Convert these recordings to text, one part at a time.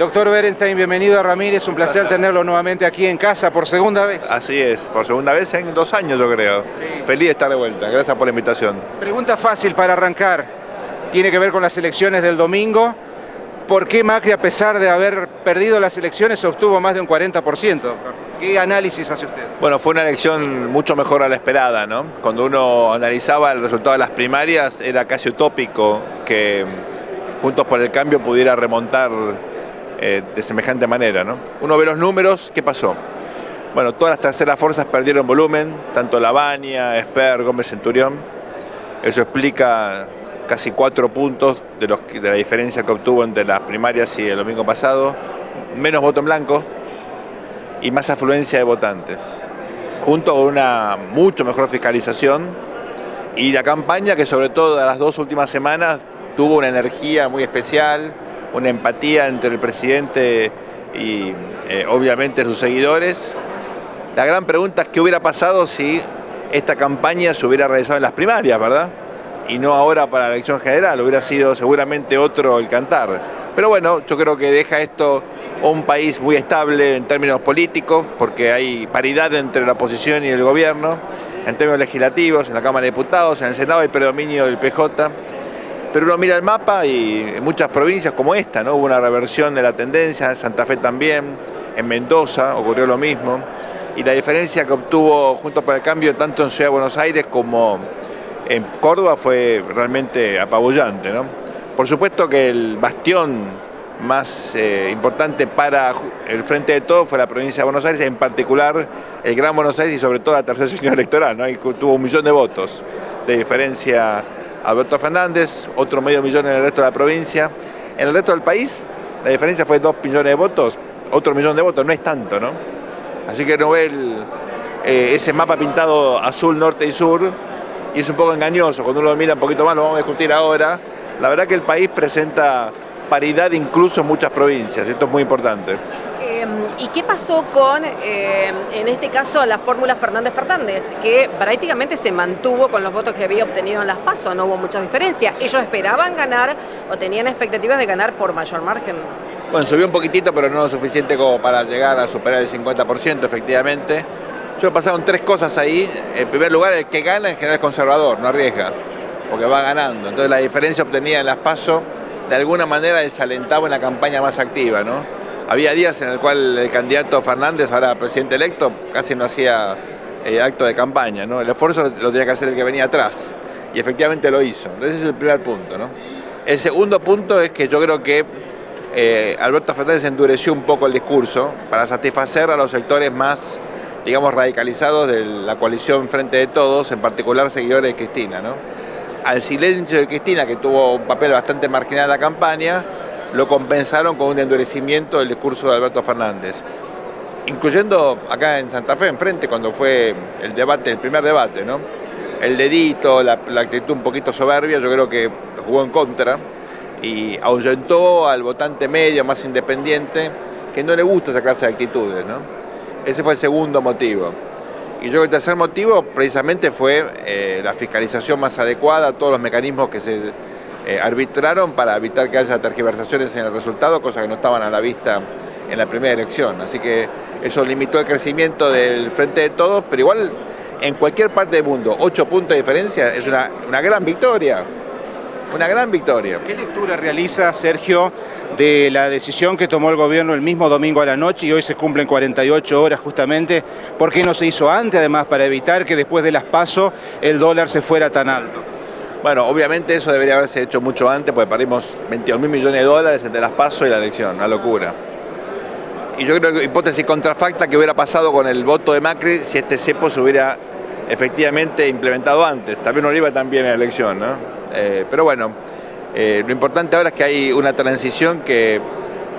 Doctor Berenstein, bienvenido a Ramírez, un placer tenerlo nuevamente aquí en casa por segunda vez. Así es, por segunda vez en 2 años yo creo. Sí. Feliz de estar de vuelta, gracias por la invitación. Pregunta fácil para arrancar, tiene que ver con las elecciones del domingo. ¿Por qué Macri, a pesar de haber perdido las elecciones, obtuvo más de un 40%, doctor? ¿Qué análisis hace usted? Bueno, fue una elección mucho mejor a la esperada, ¿no? Cuando uno analizaba el resultado de las primarias era casi utópico que Juntos por el Cambio pudiera remontar de semejante manera, ¿no? Uno ve los números, ¿qué pasó? Bueno, todas las terceras fuerzas perdieron volumen, tanto Lavagna, Esper, Gómez Centurión. Eso explica casi 4 puntos de la diferencia que obtuvo entre las primarias y el domingo pasado, menos voto en blanco y más afluencia de votantes, junto con una mucho mejor fiscalización y la campaña que sobre todo en las 2 últimas semanas tuvo una energía muy especial, una empatía entre el presidente y obviamente sus seguidores. La gran pregunta es qué hubiera pasado si esta campaña se hubiera realizado en las primarias, ¿verdad? Y no ahora para la elección general, hubiera sido seguramente otro el cantar. Pero bueno, yo creo que deja esto un país muy estable en términos políticos, porque hay paridad entre la oposición y el gobierno, en términos legislativos, en la Cámara de Diputados, en el Senado hay predominio del PJ. Pero uno mira el mapa y en muchas provincias como esta, ¿no? Hubo una reversión de la tendencia, en Santa Fe también, en Mendoza ocurrió lo mismo. Y la diferencia que obtuvo Juntos por el Cambio tanto en Ciudad de Buenos Aires como en Córdoba fue realmente apabullante, ¿no? Por supuesto que el bastión más importante para el Frente de Todos fue la provincia de Buenos Aires, en particular el Gran Buenos Aires y sobre todo la tercera sección electoral, ¿no? Ahí tuvo 1 millón de votos de diferencia Alberto Fernández, otro medio millón en el resto de la provincia. En el resto del país la diferencia fue 2 millones de votos, otro 1 millón de votos, no es tanto, ¿no? Así que no ve ese mapa pintado azul, norte y sur, y es un poco engañoso. Cuando uno lo mira un poquito más, lo vamos a discutir ahora. La verdad que el país presenta paridad incluso en muchas provincias, esto es muy importante. ¿Y qué pasó con, en este caso, la fórmula Fernández-Fernández, que prácticamente se mantuvo con los votos que había obtenido en las PASO, no hubo mucha diferencia? Ellos esperaban ganar o tenían expectativas de ganar por mayor margen. Bueno, subió un poquitito, pero no lo suficiente como para llegar a superar el 50%, efectivamente. Yo pasaron 3 cosas ahí. En primer lugar, el que gana en general es conservador, no arriesga, porque va ganando. Entonces la diferencia obtenida en las PASO de alguna manera desalentaba una campaña más activa, ¿no? Había días en el cual el candidato Fernández, ahora presidente electo, casi no hacía acto de campaña, ¿no? El esfuerzo lo tenía que hacer el que venía atrás, y efectivamente lo hizo. Entonces ese es el primer punto, ¿no? El segundo punto es que yo creo que Alberto Fernández endureció un poco el discurso para satisfacer a los sectores más, digamos, radicalizados de la coalición Frente de Todos, en particular seguidores de Cristina, ¿no? Al silencio de Cristina, que tuvo un papel bastante marginal en la campaña, lo compensaron con un endurecimiento del discurso de Alberto Fernández, incluyendo acá en Santa Fe, enfrente, cuando fue el debate, el primer debate, ¿no? El dedito, la actitud un poquito soberbia, yo creo que jugó en contra y ahuyentó al votante medio, más independiente, que no le gusta esa clase de actitudes, ¿no? Ese fue el segundo motivo. Y yo creo que el tercer motivo precisamente fue la fiscalización más adecuada, todos los mecanismos que se arbitraron para evitar que haya tergiversaciones en el resultado, cosas que no estaban a la vista en la primera elección. Así que eso limitó el crecimiento del Frente de Todos, pero igual en cualquier parte del mundo, 8 puntos de diferencia es una gran victoria. Una gran victoria. ¿Qué lectura realiza, Sergio, de la decisión que tomó el gobierno el mismo domingo a la noche y hoy se cumplen 48 horas justamente? ¿Por qué no se hizo antes, además, para evitar que después de las PASO el dólar se fuera tan alto? Bueno, obviamente eso debería haberse hecho mucho antes, porque perdimos 22.000 millones de dólares entre las PASO y la elección, una locura. Y yo creo que hipótesis contrafacta que hubiera pasado con el voto de Macri si este cepo se hubiera efectivamente implementado antes. También no iba tan bien en la elección, ¿no? Pero bueno, lo importante ahora es que hay una transición que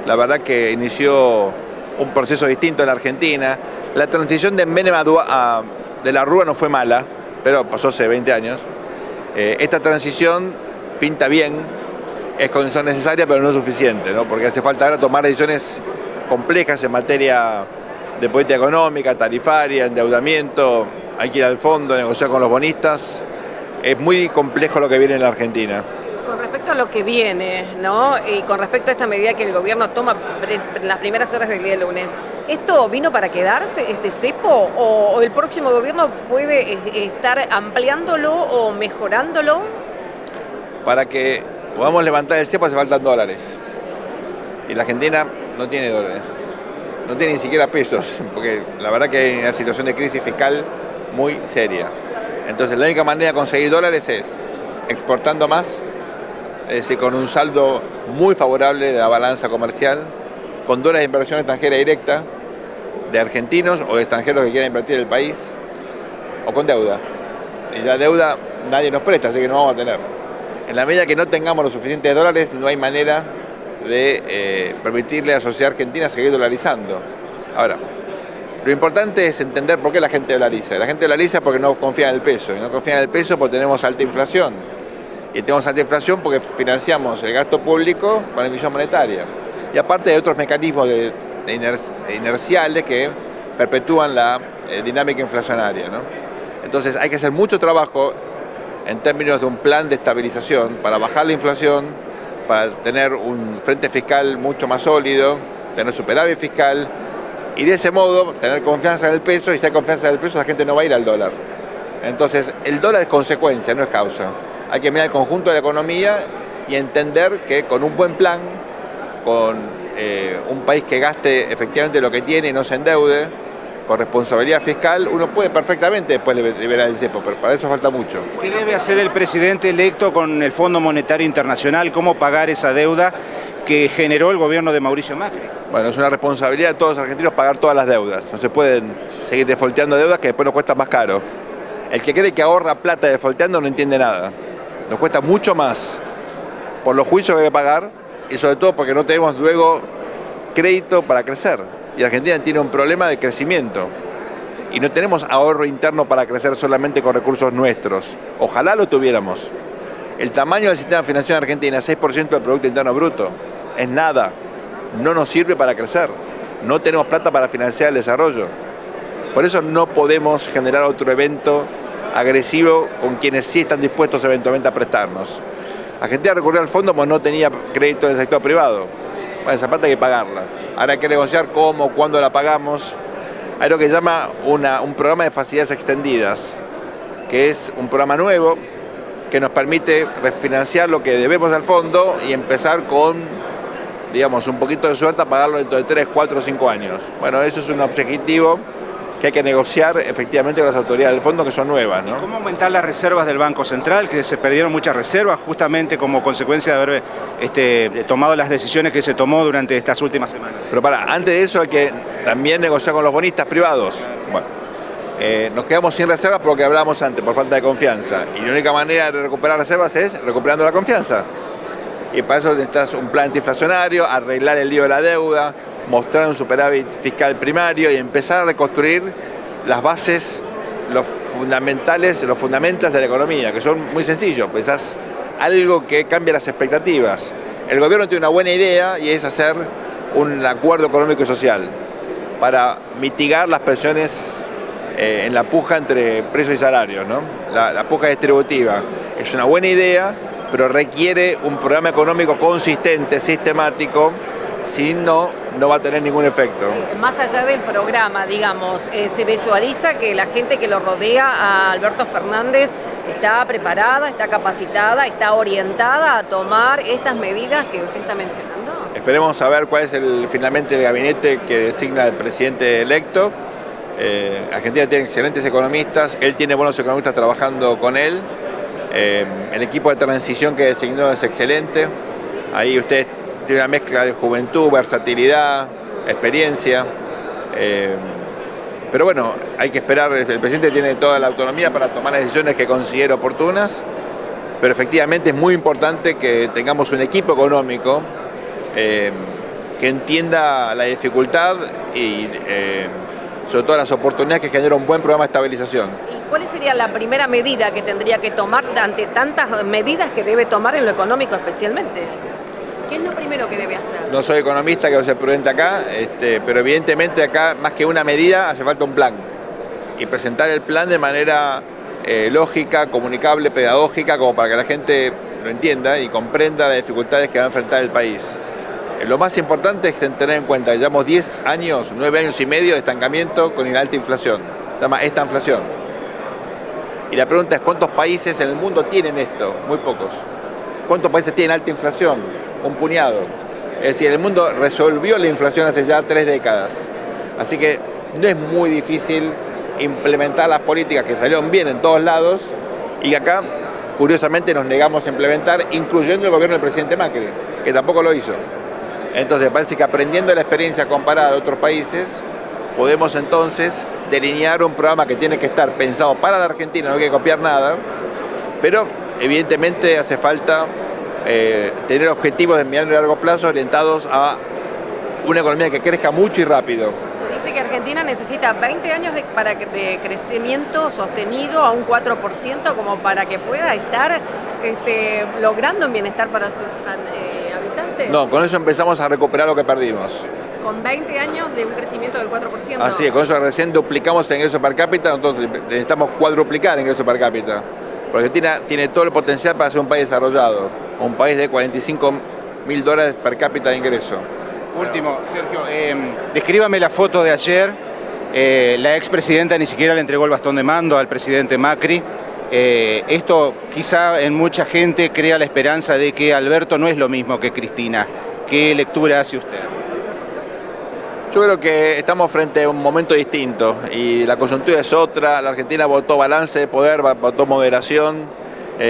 la verdad que inició un proceso distinto en la Argentina. La transición de Menem de la Rúa no fue mala, pero pasó hace 20 años. Esta transición pinta bien, es condición necesaria, pero no es suficiente, ¿no? Porque hace falta ahora tomar decisiones complejas en materia de política económica, tarifaria, endeudamiento, hay que ir al fondo, negociar con los bonistas. Es muy complejo lo que viene en la Argentina. Con respecto respecto a lo que viene, ¿no? Y con respecto a esta medida que el gobierno toma en las primeras horas del día lunes, ¿esto vino para quedarse, este cepo, o el próximo gobierno puede estar ampliándolo o mejorándolo? Para que podamos levantar el cepo hace faltan dólares. Y la Argentina no tiene dólares. No tiene ni siquiera pesos, porque la verdad que hay una situación de crisis fiscal muy seria. Entonces la única manera de conseguir dólares es exportando más, es decir, con un saldo muy favorable de la balanza comercial, con dólares de inversión extranjera directa, de argentinos o de extranjeros que quieran invertir en el país, o con deuda. Y la deuda nadie nos presta, así que no vamos a tener. En la medida que no tengamos los suficientes dólares, no hay manera de permitirle a la sociedad argentina seguir dolarizando. Ahora, lo importante es entender por qué la gente dolariza. La gente dolariza porque no confía en el peso, y no confía en el peso porque tenemos alta inflación. Y tenemos alta inflación porque financiamos el gasto público con la emisión monetaria. Y aparte de otros mecanismos inerciales que perpetúan la dinámica inflacionaria, ¿no? Entonces hay que hacer mucho trabajo en términos de un plan de estabilización para bajar la inflación, para tener un frente fiscal mucho más sólido, tener superávit fiscal, y de ese modo tener confianza en el peso, y si hay confianza en el peso la gente no va a ir al dólar. Entonces el dólar es consecuencia, no es causa. Hay que mirar el conjunto de la economía y entender que con un buen plan, con un país que gaste efectivamente lo que tiene y no se endeude, con responsabilidad fiscal, uno puede perfectamente después liberar el cepo, pero para eso falta mucho. ¿Qué debe hacer el presidente electo con el Fondo Monetario Internacional? ¿Cómo pagar esa deuda que generó el gobierno de Mauricio Macri? Bueno, es una responsabilidad de todos los argentinos pagar todas las deudas. No se pueden seguir defaulteando deudas que después nos cuesta más caro. El que cree que ahorra plata defaulteando no entiende nada. Nos cuesta mucho más por los juicios que hay que pagar y sobre todo porque no tenemos luego crédito para crecer. Y Argentina tiene un problema de crecimiento. Y no tenemos ahorro interno para crecer solamente con recursos nuestros. Ojalá lo tuviéramos. El tamaño del sistema financiero de Argentina, 6% del Producto Interno Bruto, es nada. No nos sirve para crecer. No tenemos plata para financiar el desarrollo. Por eso no podemos generar otro evento agresivo con quienes sí están dispuestos eventualmente a prestarnos. Argentina recurrió al fondo porque no tenía crédito del sector privado. Bueno, esa plata hay que pagarla. Ahora hay que negociar cómo, cuándo la pagamos. Hay lo que se llama un programa de facilidades extendidas, que es un programa nuevo que nos permite refinanciar lo que debemos al fondo y empezar con, digamos, un poquito de suerte a pagarlo dentro de 3, 4, 5 años. Bueno, eso es un objetivo que hay que negociar efectivamente con las autoridades del fondo, que son nuevas, ¿no? ¿Cómo aumentar las reservas del Banco Central? Que se perdieron muchas reservas justamente como consecuencia de haber tomado las decisiones que se tomó durante estas últimas semanas. Pero antes de eso hay que también negociar con los bonistas privados. Bueno, nos quedamos sin reservas por lo que hablábamos antes, por falta de confianza. Y la única manera de recuperar reservas es recuperando la confianza. Y para eso necesitas un plan antiinflacionario, arreglar el lío de la deuda, mostrar un superávit fiscal primario y empezar a reconstruir las bases, los fundamentos de la economía, que son muy sencillos. Pensás algo que cambia las expectativas. El gobierno tiene una buena idea y es hacer un acuerdo económico y social para mitigar las presiones en la puja entre precios y salarios, ¿no? La puja distributiva. Es una buena idea, pero requiere un programa económico consistente, sistemático. Si no, no va a tener ningún efecto. Más allá del programa, digamos, se visualiza que la gente que lo rodea a Alberto Fernández está preparada, está capacitada, está orientada a tomar estas medidas que usted está mencionando. Esperemos saber cuál es finalmente el gabinete que designa el presidente electo. Argentina tiene excelentes economistas, él tiene buenos economistas trabajando con él. El equipo de transición que designó es excelente. Ahí usted tiene una mezcla de juventud, versatilidad, experiencia. Pero bueno, hay que esperar. El presidente tiene toda la autonomía para tomar las decisiones que considere oportunas. Pero efectivamente es muy importante que tengamos un equipo económico que entienda la dificultad y sobre todo las oportunidades que genera un buen programa de estabilización. ¿Y cuál sería la primera medida que tendría que tomar ante tantas medidas que debe tomar en lo económico especialmente? ¿Qué es lo primero que debe hacer? No soy economista, quiero ser prudente acá, pero evidentemente acá más que una medida hace falta un plan. Y presentar el plan de manera lógica, comunicable, pedagógica, como para que la gente lo entienda y comprenda las dificultades que va a enfrentar el país. Lo más importante es tener en cuenta que llevamos 10 años, 9 años y medio de estancamiento con una alta inflación, se llama esta inflación. Y la pregunta es, ¿cuántos países en el mundo tienen esto? Muy pocos. ¿Cuántos países tienen alta inflación? Un puñado. Es decir, el mundo resolvió la inflación hace ya 3 décadas. Así que no es muy difícil implementar las políticas que salieron bien en todos lados y que acá, curiosamente, nos negamos a implementar, incluyendo el gobierno del presidente Macri, que tampoco lo hizo. Entonces, me parece que aprendiendo la experiencia comparada de otros países, podemos entonces delinear un programa que tiene que estar pensado para la Argentina, no hay que copiar nada, pero evidentemente hace falta tener objetivos de mediano y largo plazo orientados a una economía que crezca mucho y rápido. Se dice que Argentina necesita 20 años de crecimiento sostenido a un 4% como para que pueda estar logrando un bienestar para sus habitantes. No, con eso empezamos a recuperar lo que perdimos. Con 20 años de un crecimiento del 4%. Así es, con eso recién duplicamos el ingreso per cápita, entonces necesitamos cuadruplicar el ingreso per cápita. Porque Argentina tiene todo el potencial para ser un país desarrollado, un país de $45.000 per cápita de ingreso. Último, Sergio, descríbame la foto de ayer. La expresidenta ni siquiera le entregó el bastón de mando al presidente Macri. Esto quizá en mucha gente crea la esperanza de que Alberto no es lo mismo que Cristina. ¿Qué lectura hace usted? Yo creo que estamos frente a un momento distinto y la coyuntura es otra. La Argentina votó balance de poder, votó moderación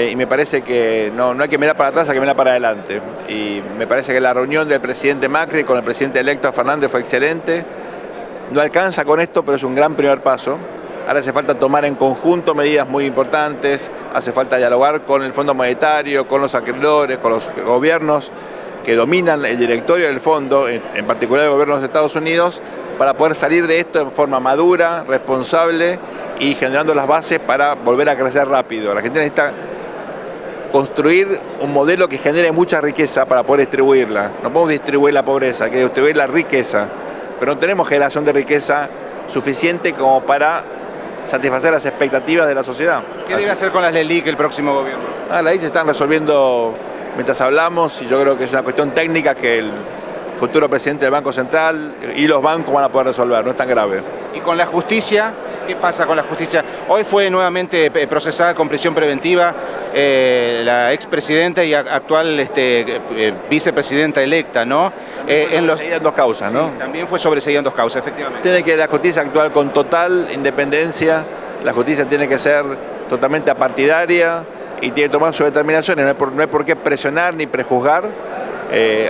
y me parece que no hay que mirar para atrás, hay que mirar para adelante. Y me parece que la reunión del presidente Macri con el presidente electo Fernández fue excelente. No alcanza con esto, pero es un gran primer paso. Ahora hace falta tomar en conjunto medidas muy importantes, hace falta dialogar con el Fondo Monetario, con los acreedores, con los gobiernos que dominan el directorio del fondo, en particular el gobierno de los Estados Unidos, para poder salir de esto en forma madura, responsable y generando las bases para volver a crecer rápido. La Argentina necesita construir un modelo que genere mucha riqueza para poder distribuirla. No podemos distribuir la pobreza, hay que distribuir la riqueza, pero no tenemos generación de riqueza suficiente como para satisfacer las expectativas de la sociedad. ¿Qué debe hacer con las LELIQ el próximo gobierno? Las LELIQ se están resolviendo mientras hablamos y yo creo que es una cuestión técnica que el futuro presidente del Banco Central y los bancos van a poder resolver, no es tan grave. ¿Y con la justicia? ¿Qué pasa con la justicia? Hoy fue nuevamente procesada con prisión preventiva la expresidenta y actual vicepresidenta electa, ¿no? En dos causas, ¿no? Sí, también fue sobreseída en 2 causas, efectivamente. Tiene que la justicia actuar con total independencia, la justicia tiene que ser totalmente apartidaria y tiene que tomar sus determinaciones, no hay por qué presionar ni prejuzgar.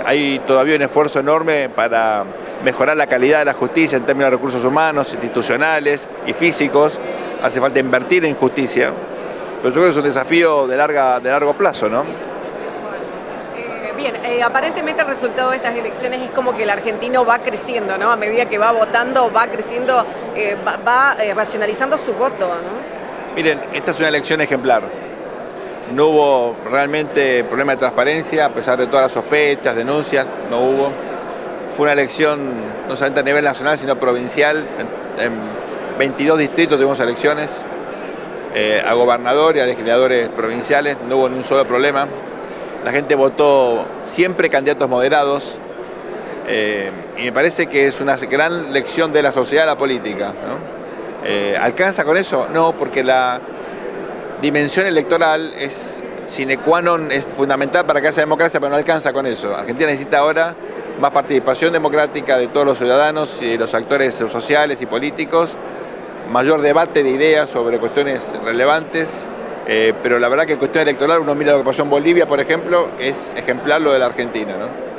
Hay todavía un esfuerzo enorme para mejorar la calidad de la justicia en términos de recursos humanos, institucionales y físicos. Hace falta invertir en justicia, pero yo creo que es un desafío de largo plazo, ¿no? Bien, aparentemente el resultado de estas elecciones es como que el argentino va creciendo, ¿no? A medida que va votando, va creciendo, va racionalizando su voto, ¿no? Miren, esta es una elección ejemplar. No hubo realmente problema de transparencia, a pesar de todas las sospechas, denuncias, no hubo. Fue una elección no solamente a nivel nacional, sino provincial. En 22 distritos tuvimos elecciones, a gobernador y a legisladores provinciales, no hubo ni un solo problema. La gente votó siempre candidatos moderados y me parece que es una gran lección de la sociedad a la política, ¿no? ¿Alcanza con eso? No, porque la dimensión electoral es sine qua non, es fundamental para que haya democracia, pero no alcanza con eso. Argentina necesita ahora más participación democrática de todos los ciudadanos y de los actores sociales y políticos, mayor debate de ideas sobre cuestiones relevantes, pero la verdad que en cuestión electoral uno mira lo que pasó en Bolivia, por ejemplo, es ejemplar lo de la Argentina, ¿no?